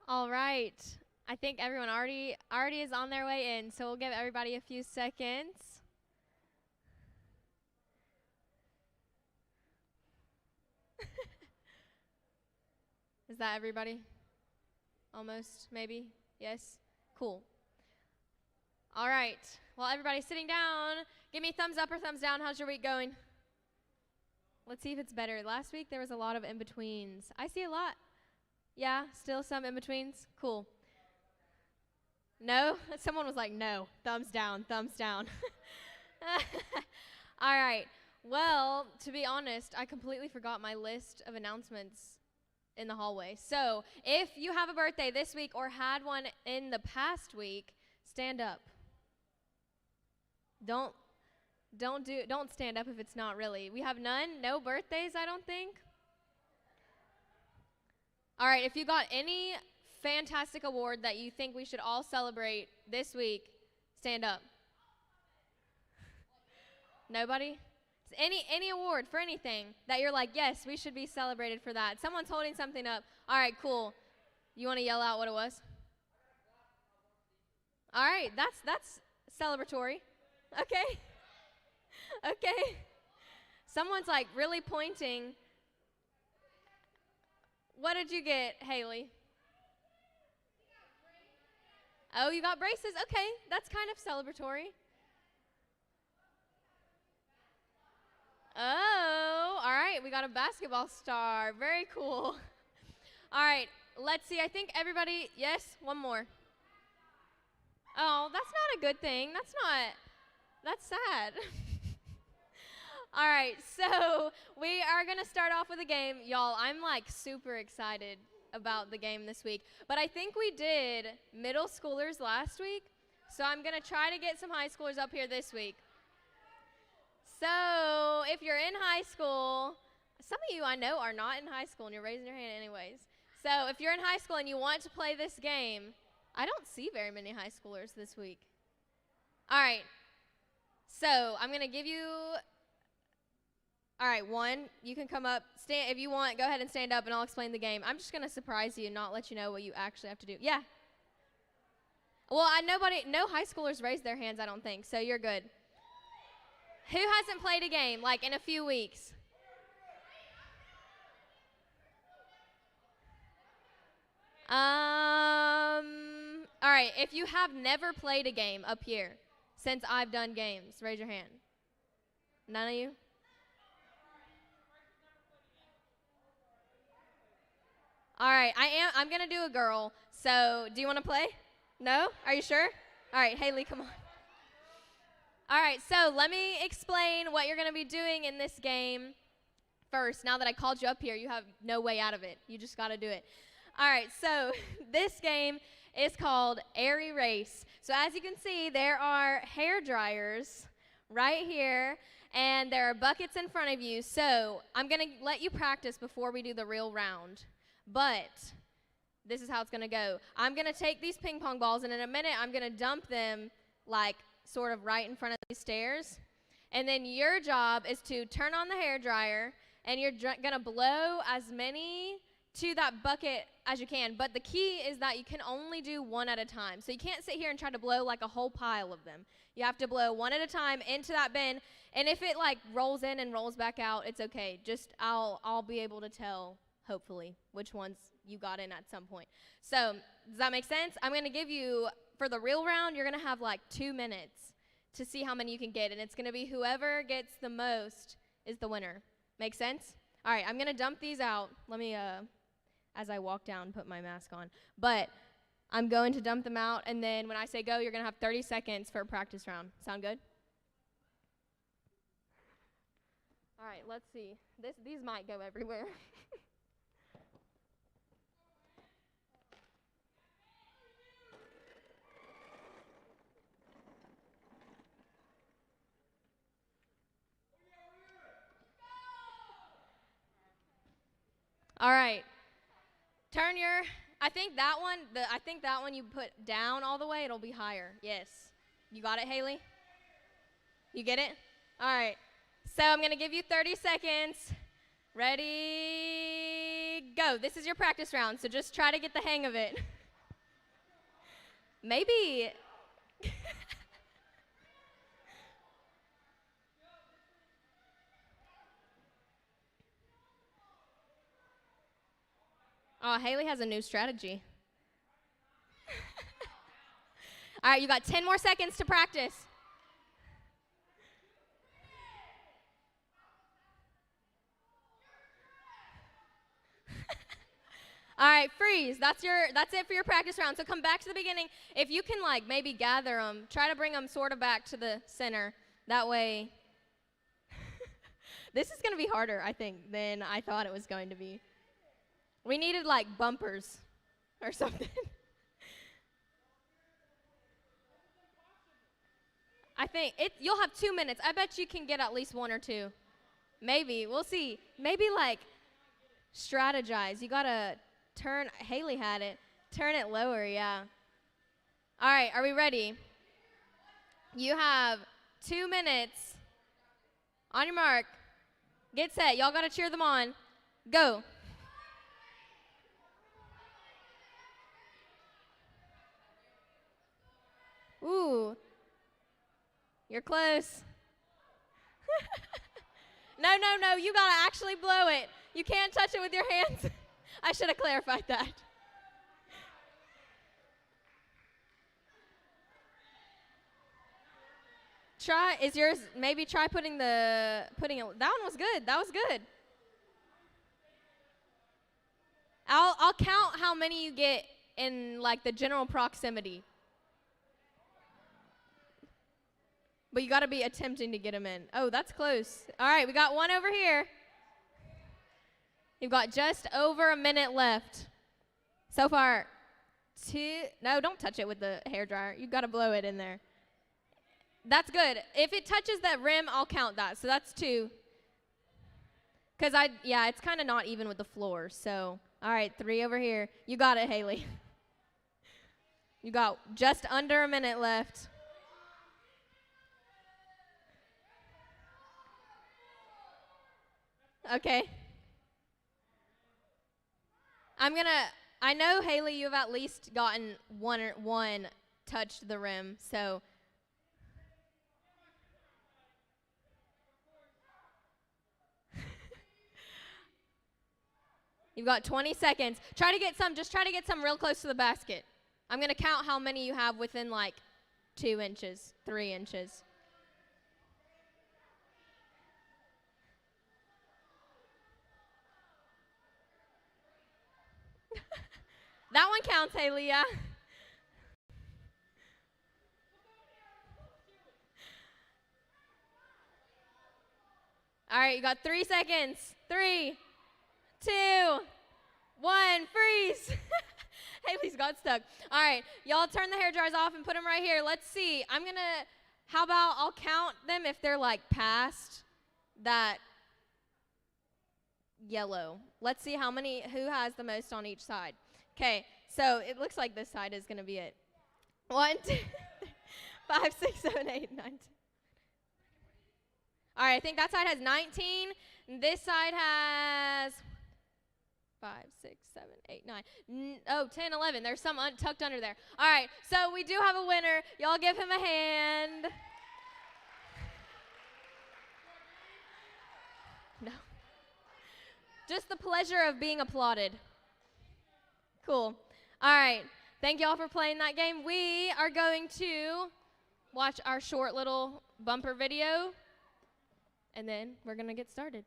All right. I think everyone already is on their way in, so we'll give everybody a few seconds. Is that everybody? Almost, maybe? Yes? Cool. All right. While everybody's sitting down, give me thumbs up or thumbs down. How's your week going? Let's see if it's better. Last week there was a lot of in-betweens. I see a lot. Yeah, still some in-betweens? Cool. No? Someone was like, no. Thumbs down, thumbs down. All right. Well, to be honest, I completely forgot my list of announcements in the hallway. So if you have a birthday this week or had one in the past week, stand up. Don't stand up if it's not really. We have none, no birthdays, I don't think. All right, if you got any fantastic award that you think we should all celebrate this week, stand up. Nobody? Any award for anything that you're like, yes, we should be celebrated for that. Someone's holding something up. All right, cool. You want to yell out what it was? All right, that's celebratory. Okay. Okay. Someone's like really pointing. What did you get, Haley? Oh, you got braces? Okay, that's kind of celebratory. Oh, all right, we got a basketball star. Very cool. All right, let's see. I think everybody, yes, one more. Oh, that's not a good thing. That's sad. All right, so we are going to start off with a game. Y'all, I'm like super excited about the game this week. But I think we did middle schoolers last week, so I'm going to try to get some high schoolers up here this week. So if you're in high school, some of you I know are not in high school, and you're raising your hand anyways. So if you're in high school and you want to play this game, I don't see very many high schoolers this week. All right, so I'm going to give you... All right, one, you can come up. Stand if you want, go ahead and stand up, and I'll explain the game. I'm just going to surprise you and not let you know what you actually have to do. Yeah. Well, no high schoolers raised their hands, I don't think, so you're good. Who hasn't played a game, like, in a few weeks? All right, if you have never played a game up here since I've done games, raise your hand. None of you? All right, I'm going to do a girl, so do you want to play? No? Are you sure? All right, Haley, come on. All right, so let me explain what you're going to be doing in this game first. Now that I called you up here, you have no way out of it. You just got to do it. All right, so this game is called Airy Race. So as you can see, there are hair dryers right here, and there are buckets in front of you. So I'm going to let you practice before we do the real round. But this is how it's going to go. I'm going to take these ping pong balls, and in a minute, I'm going to dump them like sort of right in front of these stairs. And then your job is to turn on the hair dryer, and you're going to blow as many to that bucket as you can. But the key is that you can only do one at a time. So you can't sit here and try to blow like a whole pile of them. You have to blow one at a time into that bin. And if it like rolls in and rolls back out, it's okay. Just I'll be able to tell, hopefully, which ones you got in at some point. So does that make sense? I'm going to give you, for the real round, you're going to have like 2 minutes to see how many you can get. And it's going to be whoever gets the most is the winner. Make sense? All right, I'm going to dump these out. Let me, as I walk down, put my mask on. But I'm going to dump them out. And then when I say go, you're going to have 30 seconds for a practice round. Sound good? All right, let's see. These might go everywhere. All right. Turn your, I think that one you put down all the way, it'll be higher. Yes. You got it, Haley? You get it? All right. So I'm going to give you 30 seconds. Ready, go. This is your practice round, so just try to get the hang of it. Maybe. Oh, Haley has a new strategy. All right, you got 10 more seconds to practice. All right, freeze. That's it for your practice round. So come back to the beginning. If you can like maybe gather them, try to bring them sort of back to the center. That way. This is going to be harder, I think, than I thought it was going to be. We needed like bumpers or something. I think you'll have 2 minutes. I bet you can get at least 1 or 2. Maybe. We'll see. Maybe like strategize. You got to turn. Haley had it. Turn it lower, yeah. All right, are we ready? You have 2 minutes. On your mark. Get set. Y'all got to cheer them on. Go. Ooh. You're close. No. You got to actually blow it. You can't touch it with your hands. I should have clarified that. Maybe try putting it, that one was good. That was good. I'll count how many you get in like the general proximity. But you got to be attempting to get them in. Oh, that's close. All right, we got one over here. You've got just over a minute left. So far, 2. No, don't touch it with the hairdryer. You've got to blow it in there. That's good. If it touches that rim, I'll count that. So that's 2. Because it's kind of not even with the floor. So, all right, 3 over here. You got it, Haley. You got just under a minute left. Okay. I know, Haley, you've at least gotten one touched the rim, so. You've got 20 seconds. Just try to get some real close to the basket. I'm going to count how many you have within like 2 inches, 3 inches. That one counts, Haley, yeah. All right, you got 3 seconds. 3, 2, 1, freeze. Haley's got stuck. All right, y'all turn the hair dryers off and put them right here. Let's see. How about I'll count them if they're like past that yellow. Let's see who has the most on each side. Okay, so it looks like this side is going to be it. 1, 2, 5, 6, 7, 8, 9, 10. All right, I think that side has 19. This side has 5, 6, 7, 8, 9. 10, 11. There's some tucked under there. All right, so we do have a winner. Y'all give him a hand. No. Just the pleasure of being applauded. Cool. All right. Thank y'all for playing that game. We are going to watch our short little bumper video, and then we're going to get started.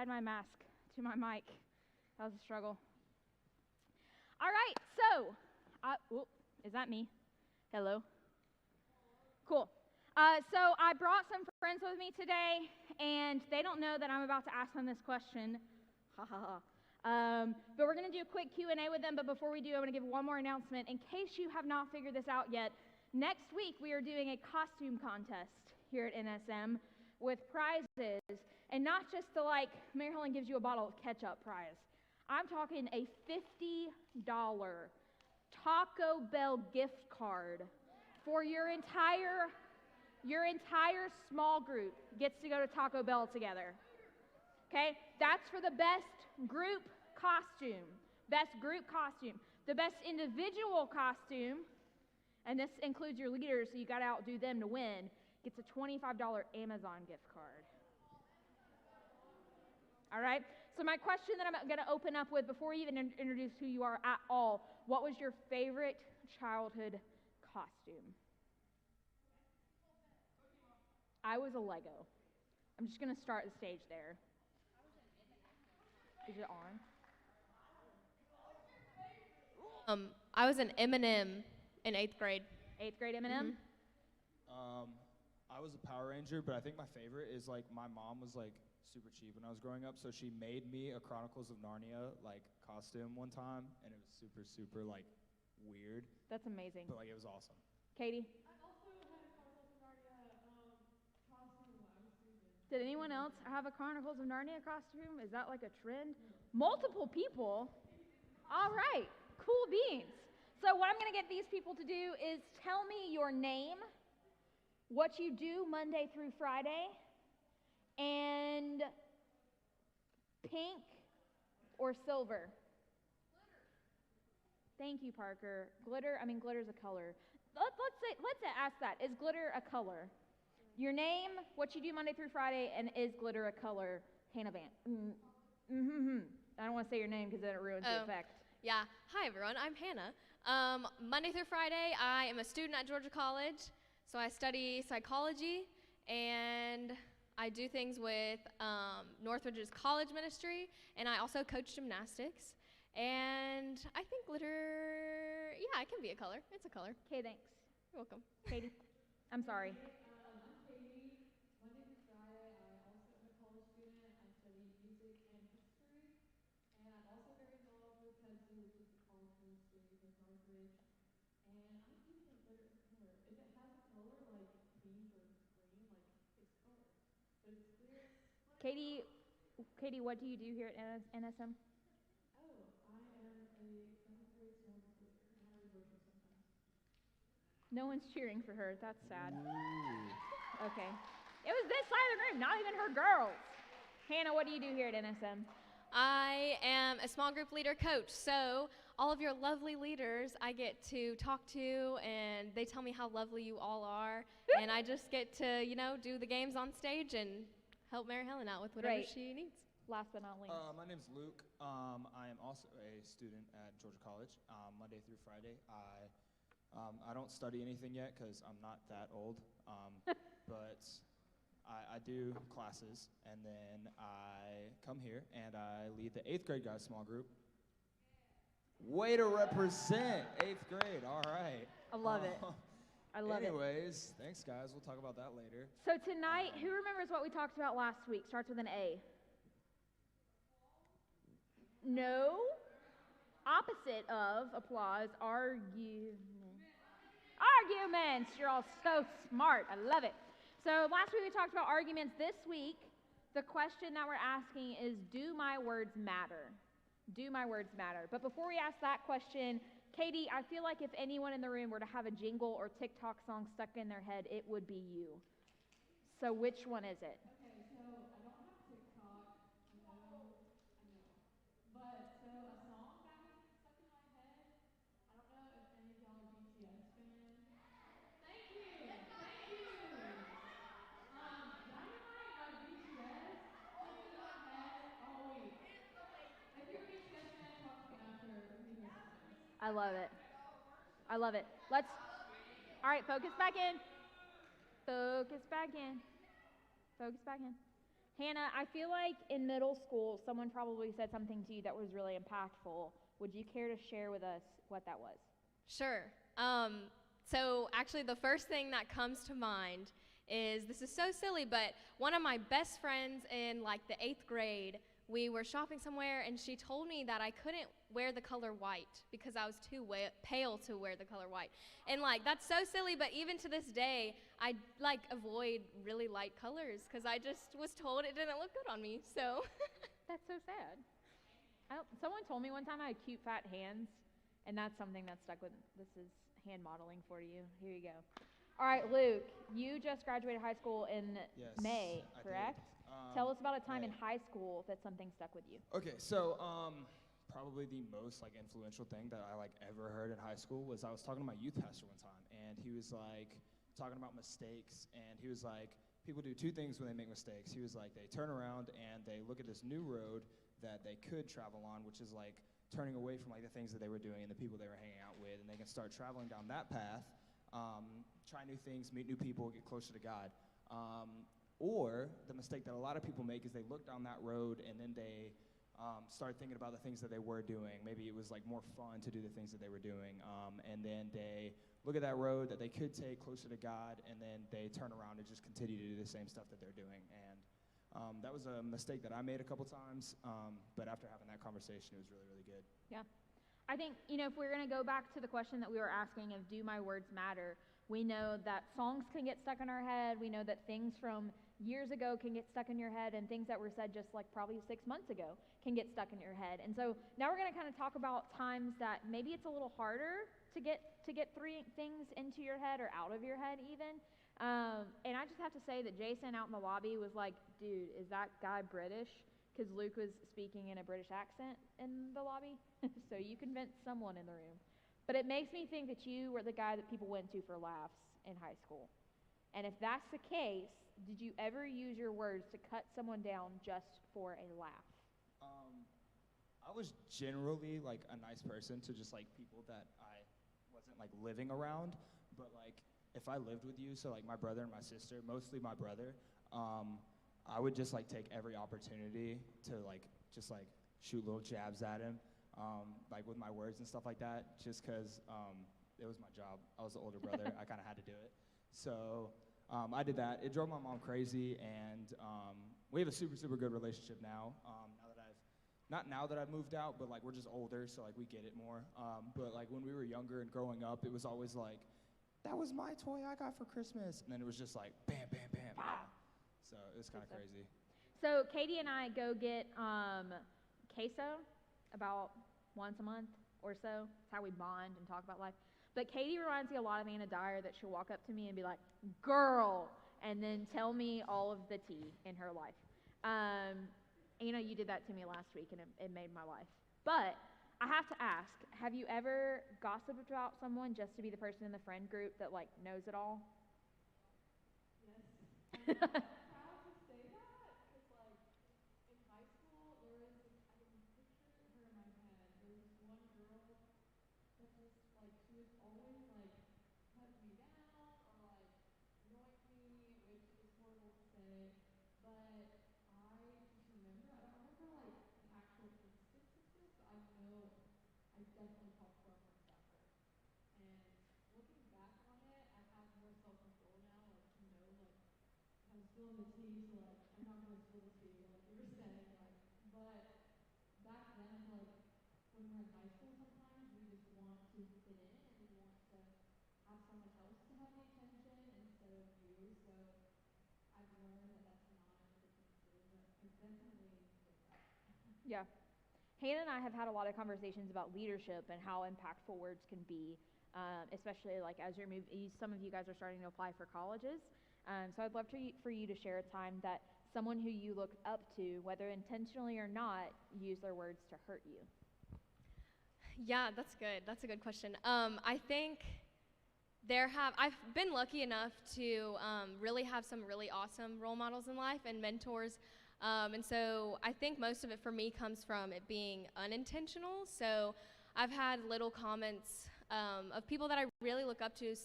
tied my mask to my mic. That was a struggle. All right, so, is that me? Hello? Cool. So I brought some friends with me today, and they don't know that I'm about to ask them this question. Ha ha ha. But we're going to do a quick Q&A with them, but before we do, I'm going to give one more announcement. In case you have not figured this out yet, next week we are doing a costume contest here at NSM with prizes, and not just the, like, Mary Helen gives you a bottle of ketchup prize. I'm talking a $50 Taco Bell gift card for your entire small group gets to go to Taco Bell together. Okay? That's for the best group costume. Best group costume. The best individual costume, and this includes your leaders, so you got to outdo them to win, gets a $25 Amazon gift card. All right? So my question that I'm going to open up with, before we even introduce who you are at all, what was your favorite childhood costume? I was a Lego. I'm just going to start the stage there. Is it on? I was an M&M in 8th grade. 8th grade M&M? Mm-hmm. I was a Power Ranger, but I think my favorite is, like, my mom was, like, super cheap when I was growing up, so she made me a Chronicles of Narnia, like, costume one time, and it was super, super, like, weird. That's amazing. But, like, it was awesome. Katie? I also had a Chronicles of Narnia costume when I was Susan. Did anyone else have a Chronicles of Narnia costume? Is that like a trend? Multiple people? All right, cool beans. So what I'm going to get these people to do is tell me your name, what you do Monday through Friday, and pink or silver? Glitter. Thank you, Parker. Glitter's a color. Let's ask that. Is glitter a color? Your name, what you do Monday through Friday, and is glitter a color? Hannah Van. I don't want to say your name because then it ruins the effect. Yeah. Hi, everyone. I'm Hannah. Monday through Friday, I am a student at Georgia College, so I study psychology, and I do things with Northridge's college ministry, and I also coach gymnastics. And I think glitter, yeah, it can be a color. It's a color. Okay, thanks. You're welcome. Katie? I'm sorry. I'm Katie. Monday through Friday, I also am a college student. I study music and history. And I'm also very involved with PESU, which is the college ministry with Northridge. And I do think glitter is a color. If it has a color like pink or green, like it's color. But it's clear. Katie, what do you do here at NSM? No one's cheering for her. That's sad. Ooh. Okay. It was this side of the room, not even her girls. Hannah, what do you do here at NSM? I am a small group leader coach, so all of your lovely leaders I get to talk to, and they tell me how lovely you all are, and I just get to, do the games on stage and help Mary Helen out with whatever she needs. Last but not least. My name's Luke. I am also a student at Georgia College. Monday through Friday, I don't study anything yet because I'm not that old, but I do classes, and then I come here, and I lead the 8th grade guys small group. Way to represent 8th grade, all right. I love it. I love it. Anyways, thanks, guys. We'll talk about that later. So tonight, who remembers what we talked about last week? Starts with an A. No. Opposite of applause, arguments. You're all so smart. I love it. So last week we talked about arguments. This week, the question that we're asking is, do my words matter? Do my words matter? But before we ask that question, Katie, I feel like if anyone in the room were to have a jingle or TikTok song stuck in their head, it would be you. So which one is it? Okay, so I don't have TikTok. I know. But so a song that was stuck in my head. I don't know if any of y'all are BTS fans. Thank you. Dynamite by BTS stuck in my head all week. If you're a BTS fan, talk to me after we listen to this. I love it. I love it. All right, focus back in. Focus back in. Hannah, I feel like in middle school, someone probably said something to you that was really impactful. Would you care to share with us what that was? Sure. So actually, the first thing that comes to mind is, this is so silly, but one of my best friends in like the 8th grade, we were shopping somewhere, and she told me that I couldn't wear the color white because I was too pale to wear the color white. And like, that's so silly, but even to this day, I like avoid really light colors because I just was told it didn't look good on me. So That's so sad. Someone told me one time I had cute fat hands, and that's something that stuck with me. This is hand modeling for you. Here you go. All right, Luke, you just graduated high school in Yes, May, I correct? did. Tell us about a time in May. high school that something stuck with you. Okay, so probably the most like influential thing that I like ever heard in high school was I was talking to my youth pastor one time, and he was like talking about mistakes, and he was like, people do two things when they make mistakes. He was like, they turn around and they look at this new road that they could travel on, which is like turning away from like the things that they were doing and the people they were hanging out with, and they can start traveling down that path, try new things, meet new people, get closer to God. Or the mistake that a lot of people make is they look down that road and then they start thinking about the things that they were doing. Maybe it was like more fun to do the things that they were doing, and then they look at that road that they could take closer to God, and then they turn around and just continue to do the same stuff that they're doing. And that was a mistake that I made a couple times, but after having that conversation, it was really, really good. Yeah. I think, if we're going to go back to the question that we were asking of do my words matter, we know that songs can get stuck in our head. We know that things from years ago can get stuck in your head, and things that were said just like probably 6 months ago can get stuck in your head. And so now we're going to kind of talk about times that maybe it's a little harder to get three things into your head or out of your head even. And I just have to say that Jason out in the lobby was like, dude, is that guy British? Because Luke was speaking in a British accent in the lobby. So you convinced someone in the room. But it makes me think that you were the guy that people went to for laughs in high school. And if that's the case, did you ever use your words to cut someone down just for a laugh? I was generally like a nice person to just like people that I wasn't like living around, but like if I lived with you, so like my brother and my sister, mostly my brother, I would just like take every opportunity to like just like shoot little jabs at him, like with my words and stuff like that, just because it was my job. I was the older brother. I kind of had to do it. So I did that. It drove my mom crazy, and we have a super, super good relationship now. Not now that I've moved out, but like we're just older, so like we get it more. But like when we were younger and growing up, it was always like, that was my toy I got for Christmas, and then it was just like bam, bam, bam. So it was kind of crazy. So Katie and I go get queso about once a month or so. It's how we bond and talk about life. But Katie reminds me a lot of Anna Dyer, that she'll walk up to me and be like, girl, and then tell me all of the tea in her life. You did that to me last week, and it made my life. But I have to ask, have you ever gossiped about someone just to be the person in the friend group that like knows it all? Yes. Proud to say that, because like in high school there was I can picture her in my head. There was one girl that just like she was always like putting me down or like annoying me, which is horrible to say. But I just remember, I don't remember like the actual instance of this, but I know I definitely talked to her friends about her. And looking back on it, I have more self-control now, like to know like I'm spilling the tea, so like I'm not gonna spill the tea, like you were saying, like. But back then, I feel like when we're in high school, sometimes we just want to fit in and we want to have someone else to have the attention instead of you. So I've learned that that's not a good thing to do, but I definitely did that. Yeah. Hannah and I have had a lot of conversations about leadership and how impactful words can be, especially like as some of you guys are starting to apply for colleges. So I'd love for you to share a time that someone who you looked up to, whether intentionally or not, used their words to hurt you. Yeah, that's good. That's a good question. I think I've been lucky enough to really have some really awesome role models in life and mentors. And so I think most of it for me comes from it being unintentional. So I've had little comments of people that I really look up to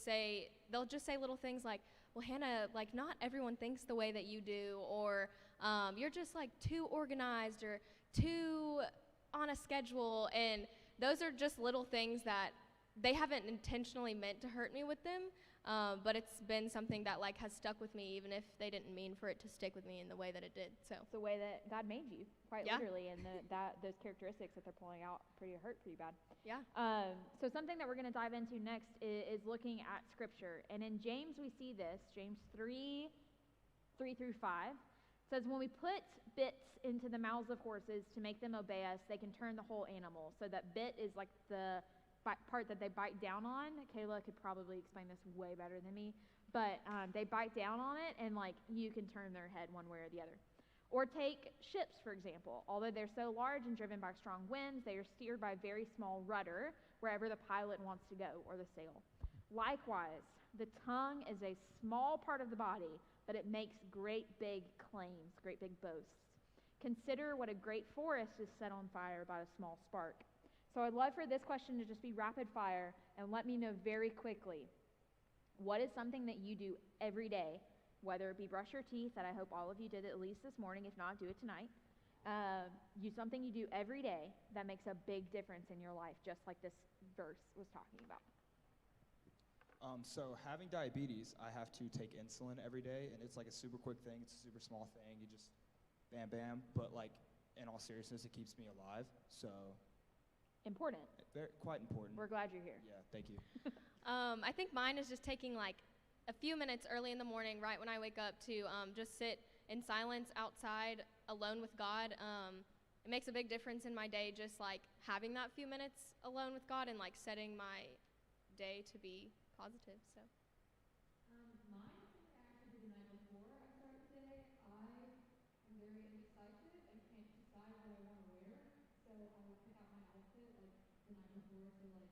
they'll just say little things like, well, Hannah, like, not everyone thinks the way that you do, or you're just like too organized or too on a schedule. And those are just little things that they haven't intentionally meant to hurt me with them, but it's been something that like has stuck with me, even if they didn't mean for it to stick with me in the way that it did. So It's the way that God made you, quite Yeah. literally, and those characteristics that they're pulling out hurt pretty bad. yeah. So something that we're going to dive into next is looking at Scripture. And in James, we see this. James 3 through 5 says, when we put bits into the mouths of horses to make them obey us, they can turn the whole animal. So that bit is like the part that they bite down on. Kayla could probably explain this way better than me. But they bite down on it, and like you can turn their head one way or the other. Or take ships, for example. Although they're so large and driven by strong winds, they are steered by a very small rudder wherever the pilot wants to go, or the sail. Likewise, the tongue is a small part of the body, but it makes great big claims, great big boasts. Consider what a great forest is set on fire by a small spark. So I'd love for this question to just be rapid fire, and let me know very quickly, what is something that you do every day, whether it be brush your teeth, that I hope all of you did at least this morning, if not, do it tonight. Something you do every day that makes a big difference in your life, just like this verse was talking about. So having diabetes, I have to take insulin every day, and it's like a super quick thing. It's a super small thing. You just bam, bam. But like, in all seriousness, it keeps me alive. So Important. quite important. We're glad you're here. Yeah, thank you. I think mine is just taking like a few minutes early in the morning, right when I wake up, to just sit in silence outside alone with God. It makes a big difference in my day, just like having that few minutes alone with God and like setting my day to be positive. So Mine is something I actually did the night before I started today. I am very indecisive and can't decide what I want to wear. So I will pick out my outfit like the night before, so like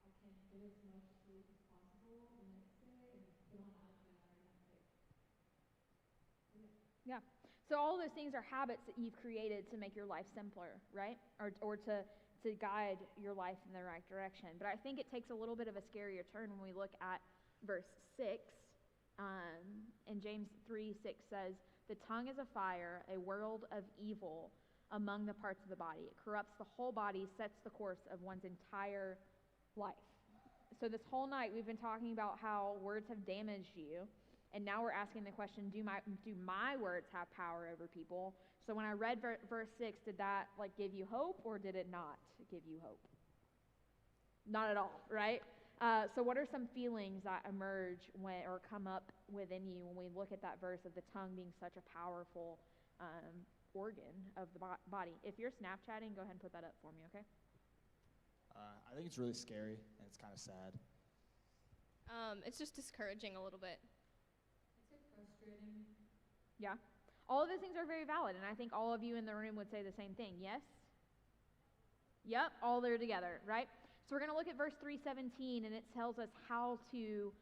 I can get as much sleep as possible the next day and put on the outfit I already have picked. Yeah. So all those things are habits that you've created to make your life simpler, right? Or to guide your life in the right direction. But I think it takes a little bit of a scarier turn when we look at verse 6. And James 3:6 says, the tongue is a fire, a world of evil among the parts of the body. It corrupts the whole body, sets the course of one's entire life. So this whole night we've been talking about how words have damaged you. And now we're asking the question, do my words have power over people? So when I read verse 6, did that like give you hope, or did it not give you hope? Not at all, right? So what are some feelings that emerge or come up within you when we look at that verse of the tongue being such a powerful organ of the body? If you're Snapchatting, go ahead and put that up for me, okay? I think it's really scary, and it's kind of sad. it's just discouraging a little bit. I'd say frustrating. Yeah. All of those things are very valid, and I think all of you in the room would say the same thing, yes? Yep, all there together, right? So we're going to look at verse 3:17, and it tells us how to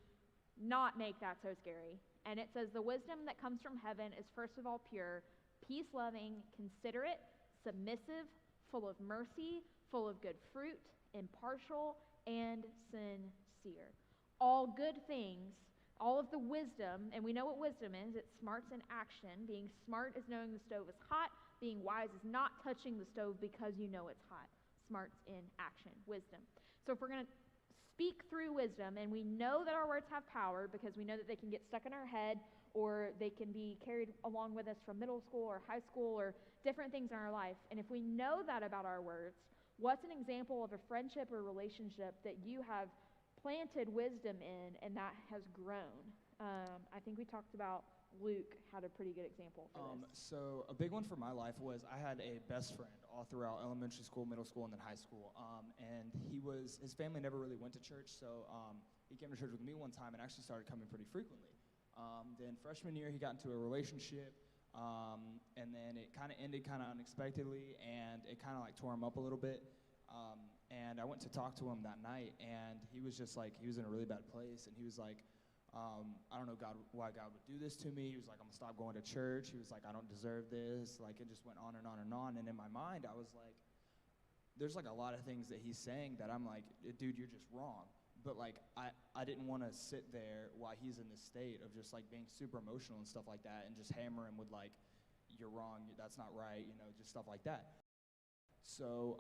not make that so scary. And it says, the wisdom that comes from heaven is first of all pure, peace-loving, considerate, submissive, full of mercy, full of good fruit, impartial, and sincere. All good things, all of the wisdom, and we know what wisdom is. It's smarts in action. Being smart is knowing the stove is hot. Being wise is not touching the stove because you know it's hot. Smarts in action, wisdom. So if we're going to speak through wisdom, and we know that our words have power because we know that they can get stuck in our head, or they can be carried along with us from middle school or high school or different things in our life. And if we know that about our words, what's an example of a friendship or relationship that you have planted wisdom in and that has grown? I think we talked about Luke had a pretty good example for this. So a big one for my life was I had a best friend all throughout elementary school, middle school, and then high school. And his family never really went to church, so he came to church with me one time and actually started coming pretty frequently. Then freshman year, he got into a relationship, and then it kind of ended kind of unexpectedly, and it kind of like tore him up a little bit. And I went to talk to him that night, and he was just like, he was in a really bad place, and he was like, I don't know why God would do this to me. He was like, I'm going to stop going to church. He was like, I don't deserve this. Like, it just went on and on and on. And in my mind, I was like, there's like a lot of things that he's saying that I'm like, dude, you're just wrong. but like I didn't want to sit there while he's in this state of just like being super emotional and stuff like that, and just hammer him with like, you're wrong, that's not right, you know, just stuff like that. So,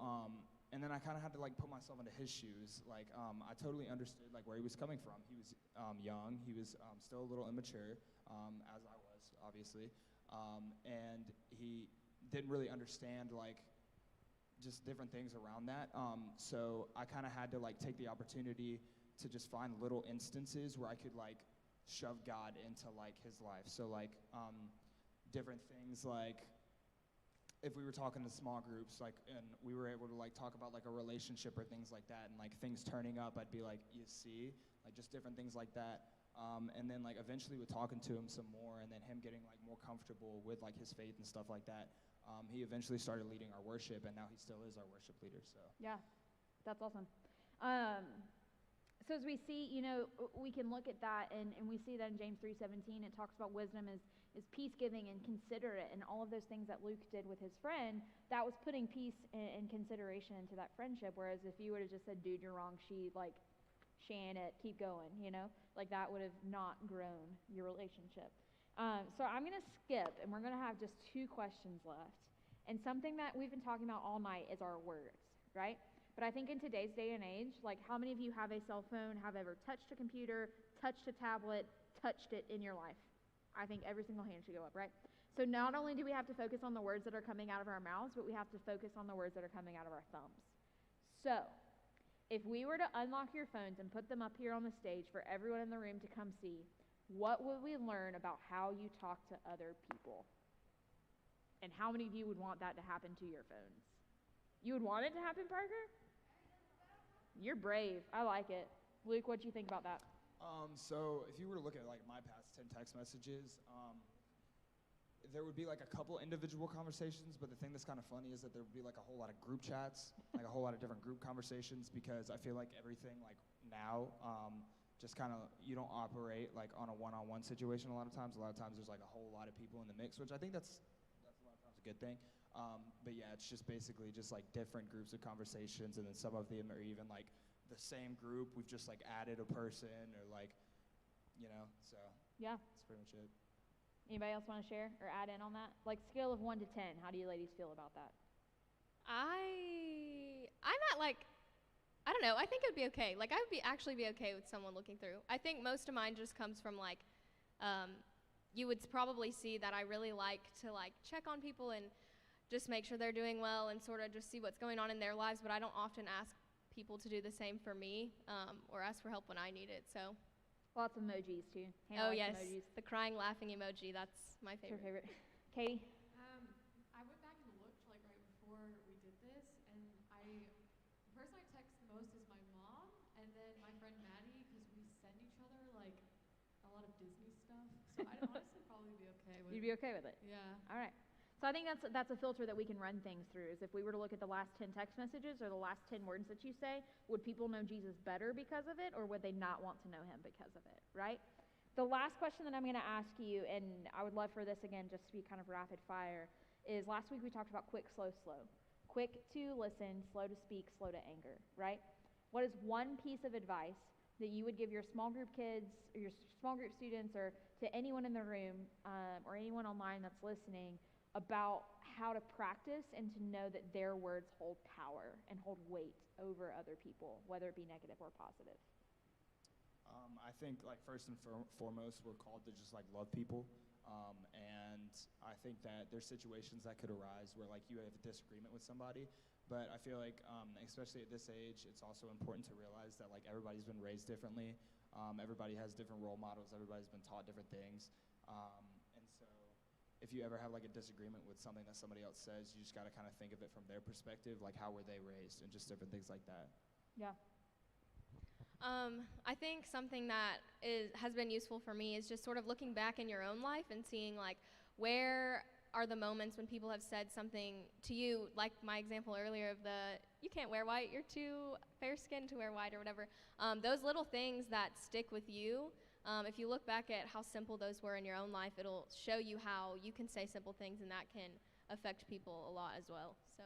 and then I kind of had to like put myself into his shoes. Like, I totally understood like where he was coming from. He was young, he was still a little immature, as I was, obviously, and he didn't really understand like just different things around that. So I kind of had to like take the opportunity to just find little instances where I could like shove God into like his life. So like different things like if we were talking to small groups, like, and we were able to like talk about like a relationship or things like that, and like things turning up, I'd be like, you see, like just different things like that. And then like eventually with talking to him some more, and then him getting like more comfortable with like his faith and stuff like that, he eventually started leading our worship, and now he still is our worship leader. So Yeah, that's awesome. So as we see, you know, we can look at that, and we see that in James 3:17, it talks about wisdom is peace-giving and considerate, and all of those things that Luke did with his friend, that was putting peace and consideration into that friendship, whereas if you would have just said, dude, you're wrong, she ain't it, keep going, you know, like that would have not grown your relationship. So I'm going to skip, and we're going to have just 2 questions left. And something that we've been talking about all night is our words, right? But I think in today's day and age, like how many of you have a cell phone, have ever touched a computer, touched a tablet, touched it in your life? I think every single hand should go up, right? So not only do we have to focus on the words that are coming out of our mouths, but we have to focus on the words that are coming out of our thumbs. So if we were to unlock your phones and put them up here on the stage for everyone in the room to come see, what would we learn about how you talk to other people? And how many of you would want that to happen to your phones? You would want it to happen, Parker? You're brave. I like it. Luke, what do you think about that? So if you were to look at like my past 10 text messages, there would be like a couple individual conversations, but the thing that's kind of funny is that there would be like a whole lot of group chats, like a whole lot of different group conversations, because I feel like everything like now, just kind of, you don't operate like on a one-on-one situation a lot of times. A lot of times there's like a whole lot of people in the mix, which I think that's a lot of times a good thing. But yeah, it's just basically just like different groups of conversations, and then some of them are even like the same group. We've just like added a person, or like, you know, so Yeah. that's pretty much it. Anybody else want to share or add in on that? Like scale of 1 to 10, how do you ladies feel about that? I'm at like, I don't know, I think it would be okay. Like I would actually be okay with someone looking through. I think most of mine just comes from like, you would probably see that I really like to like check on people and just make sure they're doing well and sort of just see what's going on in their lives, but I don't often ask people to do the same for me, or ask for help when I need it, so. Lots of emojis too. Hannah Oh likes yes, emojis. the crying laughing emoji, that's my What's your favorite. favorite? Katie? I went back and looked like right before we did this, and the person I text the most is my mom, and then my friend Maddie, because we send each other like a lot of Disney stuff. So I'd honestly probably be okay with. You'd be okay with it? Yeah. All right. So I think that's a filter that we can run things through, is if we were to look at the last 10 text messages or the last 10 words that you say, would people know Jesus better because of it, or would they not want to know him because of it, right? The last question that I'm going to ask you, and I would love for this again just to be kind of rapid fire, is last week we talked about quick, slow, slow. Quick to listen, slow to speak, slow to anger, right? What is one piece of advice that you would give your small group kids or your small group students, or to anyone in the room, or anyone online that's listening, about how to practice and to know that their words hold power and hold weight over other people, whether it be negative or positive? I think like first and foremost, we're called to just like love people. And I think that there's situations that could arise where like you have a disagreement with somebody, but I feel like especially at this age, it's also important to realize that like everybody's been raised differently. Everybody has different role models. Everybody's been taught different things. And so if you ever have like a disagreement with something that somebody else says, you just got to kind of think of it from their perspective, like how were they raised, and just different things like that. Yeah. I think something that has been useful for me is just sort of looking back in your own life and seeing like where are the moments when people have said something to you, like my example earlier of you can't wear white, you're too fair-skinned to wear white or whatever. Those little things that stick with you, if you look back at how simple those were in your own life, it'll show you how you can say simple things and that can affect people a lot as well. So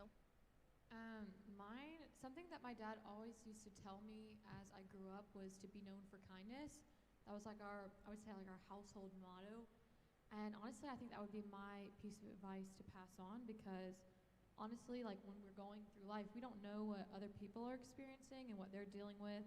Something that my dad always used to tell me as I grew up was to be known for kindness. That was like I would say like our household motto. And honestly, I think that would be my piece of advice to pass on, because honestly, like when we're going through life, we don't know what other people are experiencing and what they're dealing with.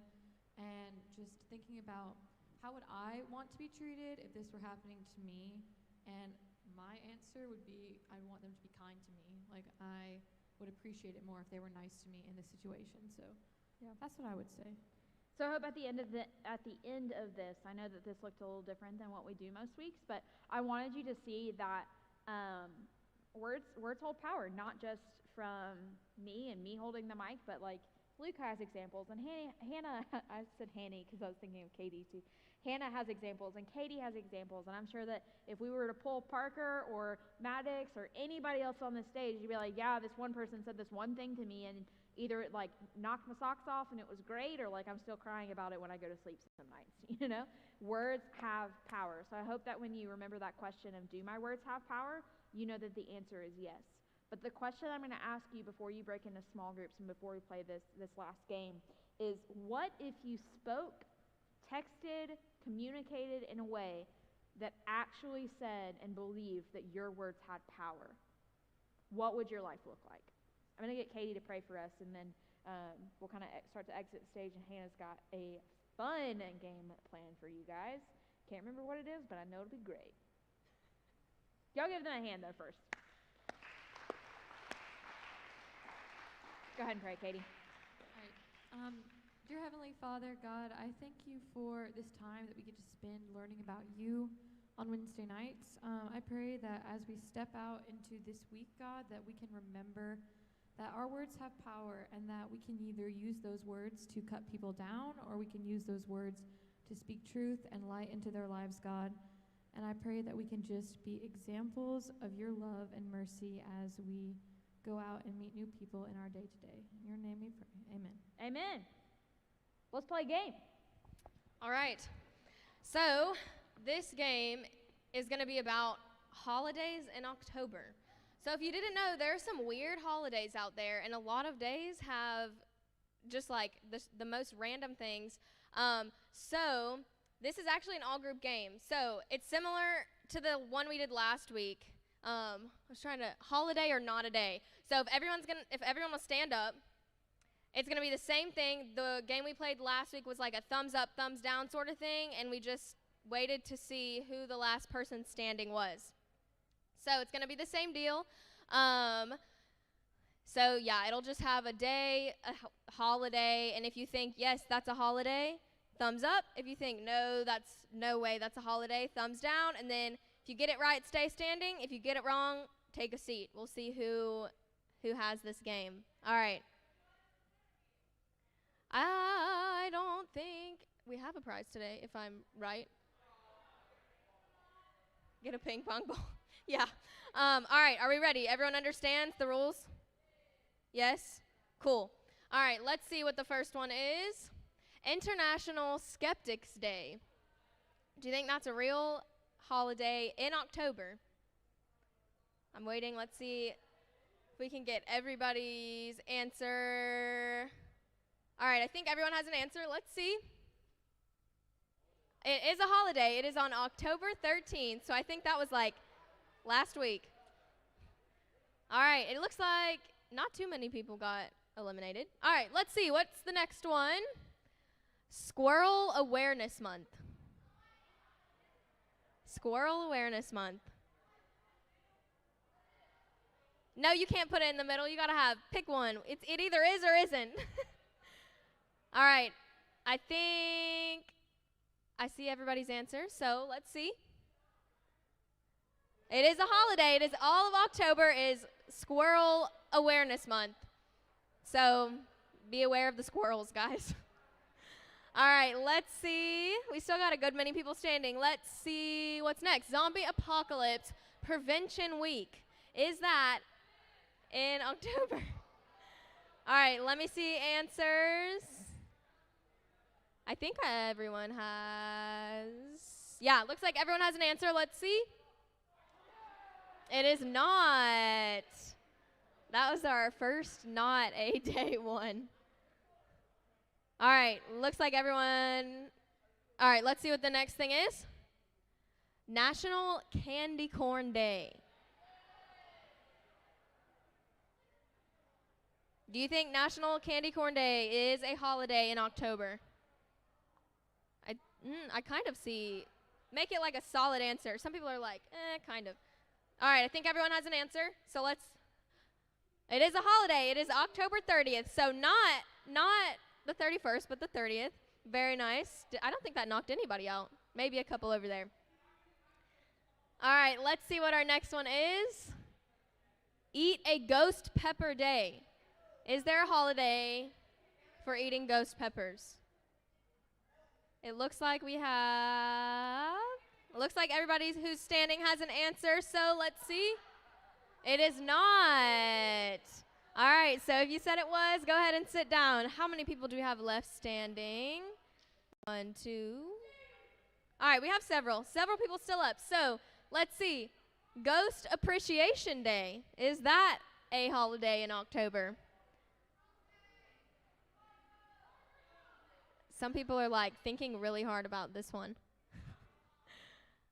And just thinking about how would I want to be treated if this were happening to me? And my answer would be I'd want them to be kind to me. Like I would appreciate it more if they were nice to me in this situation. So yeah, that's what I would say. So I hope at the end of this, I know that this looked a little different than what we do most weeks, but I wanted you to see that words hold power, not just from me and me holding the mic, but like Luke has examples, and Hannah, I said Hanny because I was thinking of Katie too. Hannah has examples, and Katie has examples, and I'm sure that if we were to pull Parker or Maddox or anybody else on the stage, you'd be like, yeah, this one person said this one thing to me, and either it like knocked my socks off and it was great, or like I'm still crying about it when I go to sleep some nights, you know? Words have power. So I hope that when you remember that question of do my words have power, you know that the answer is yes. But the question I'm going to ask you before you break into small groups and before we play this last game is, what if you spoke, texted, communicated in a way that actually said and believed that your words had power? What would your life look like? I'm going to get Katie to pray for us, and then we'll kind of start to exit the stage, and Hannah's got a fun game planned for you guys. Can't remember what it is, but I know it'll be great. Y'all give them a hand, though, first. Go ahead and pray, Katie. All right. Dear Heavenly Father, God, I thank you for this time that we get to spend learning about you on Wednesday nights. I pray that as we step out into this week, God, that we can remember that our words have power, and that we can either use those words to cut people down, or we can use those words to speak truth and light into their lives, God. And I pray that we can just be examples of your love and mercy as we go out and meet new people in our day-to-day. In your name we pray. Amen. Amen. Let's play a game. All right. So this game is going to be about holidays in October. So if you didn't know, there are some weird holidays out there, and a lot of days have just like the most random things. So this is actually an all-group game. So it's similar to the one we did last week. I was trying to, holiday or not a day. So if everyone will stand up, it's going to be the same thing. The game we played last week was like a thumbs up, thumbs down sort of thing, and we just waited to see who the last person standing was. So it's going to be the same deal. So yeah, it'll just have a day, a holiday, and if you think, yes, that's a holiday, thumbs up. If you think, no, that's no way, that's a holiday, thumbs down. And then if you get it right, stay standing. If you get it wrong, take a seat. We'll see who has this game. All right. I don't think we have a prize today, if I'm right. Get a ping pong ball. Yeah. All right, are we ready? Everyone understands the rules? Yes? Cool. All right, let's see what the first one is. International Skeptics Day. Do you think that's a real holiday in October? I'm waiting. Let's see if we can get everybody's answer. All right, I think everyone has an answer. Let's see. It is a holiday. It is on October 13th, so I think that was like last week. All right, it looks like not too many people got eliminated. All right, let's see. What's the next one? Squirrel Awareness Month. Squirrel Awareness Month. No, you can't put it in the middle. You got to pick one. It either is or isn't. All right, I think I see everybody's answer, so let's see. It is a holiday. It is all of October is Squirrel Awareness Month. So be aware of the squirrels, guys. All right, let's see. We still got a good many people standing. Let's see what's next. Zombie Apocalypse Prevention Week. Is that in October? All right, let me see answers. I think everyone has. Yeah, looks like everyone has an answer. Let's see. It is not. That was our first not a day one. All right, looks like everyone. All right, let's see what the next thing is. National Candy Corn Day. Do you think National Candy Corn Day is a holiday in October? I kind of see. Make it like a solid answer. Some people are like, kind of. All right, I think everyone has an answer. So let's. It is a holiday. It is October 30th. So not the 31st, but the 30th. Very nice. I don't think that knocked anybody out. Maybe a couple over there. All right, let's see what our next one is. Eat a ghost pepper day. Is there a holiday for eating ghost peppers? It looks like we have. It looks like everybody who's standing has an answer, so let's see. It is not. All right, so if you said it was, go ahead and sit down. How many people do we have left standing? 1, 2. All right, we have several people still up. So let's see. Ghost Appreciation Day. Is that a holiday in October? Some people are like thinking really hard about this one.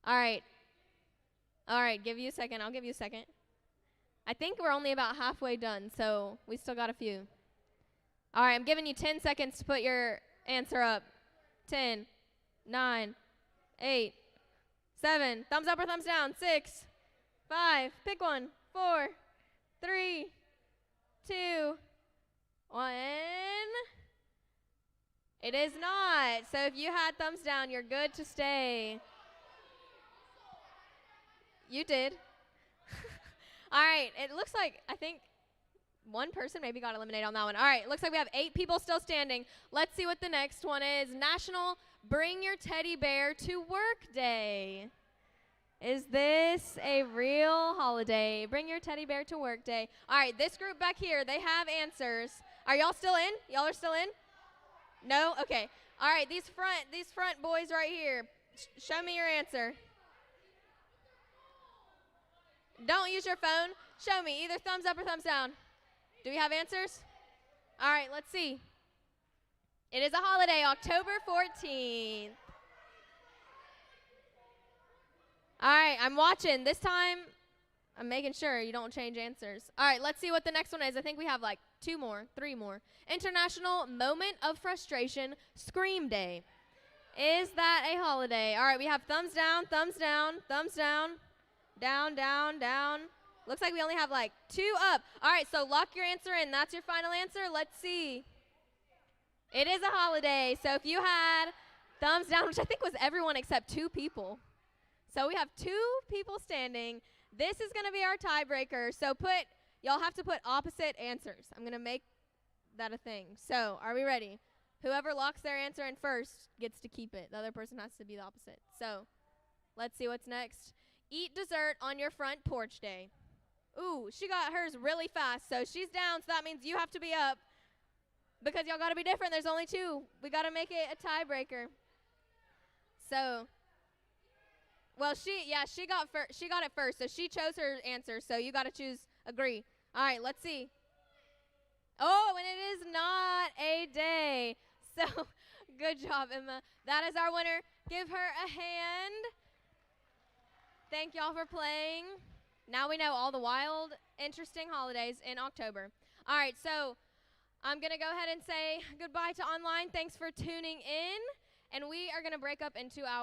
All right, give you a second. I'll give you a second. I think we're only about halfway done, so we still got a few. All right, I'm giving you 10 seconds to put your answer up. 10, 9, 8, 7, thumbs up or thumbs down, 6, 5, pick one, 4, 3, 2, 1. It is not. So if you had thumbs down, you're good to stay. You did. All right, it looks like, I think one person maybe got eliminated on that one. All right, it looks like we have 8 people still standing. Let's see what the next one is. National Bring Your Teddy Bear to Work Day. Is this a real holiday? Bring Your Teddy Bear to Work Day. All right, this group back here, they have answers. Are y'all still in? Y'all are still in? No? Okay. All right, these front boys right here, show me your answer. Don't use your phone. Show me either thumbs up or thumbs down. Do we have answers? All right, let's see. It is a holiday, October 14th. All right, I'm watching. This time, I'm making sure you don't change answers. All right, let's see what the next one is. I think we have like 2 more, 3 more. International Moment of Frustration Scream Day. Is that a holiday? All right, we have thumbs down, thumbs down, thumbs down, down, down, down. Looks like we only have like 2 up. All right, so lock your answer in. That's your final answer. Let's see. It is a holiday. So if you had thumbs down, which I think was everyone except 2 people. So we have 2 people standing. This is going to be our tiebreaker. So y'all have to put opposite answers. I'm going to make that a thing. So are we ready? Whoever locks their answer in first gets to keep it. The other person has to be the opposite. So let's see what's next. Eat dessert on your front porch day. Ooh, she got hers really fast. So she's down, so that means you have to be up. Because y'all got to be different. There's only 2. We got to make it a tiebreaker. So, well, she got it first. So she chose her answer. So you got to agree. All right, let's see. Oh, and it is not a day. So, good job, Emma. That is our winner. Give her a hand. Thank y'all for playing. Now we know all the wild, interesting holidays in October. All right, so I'm going to go ahead and say goodbye to online. Thanks for tuning in. And we are going to break up into our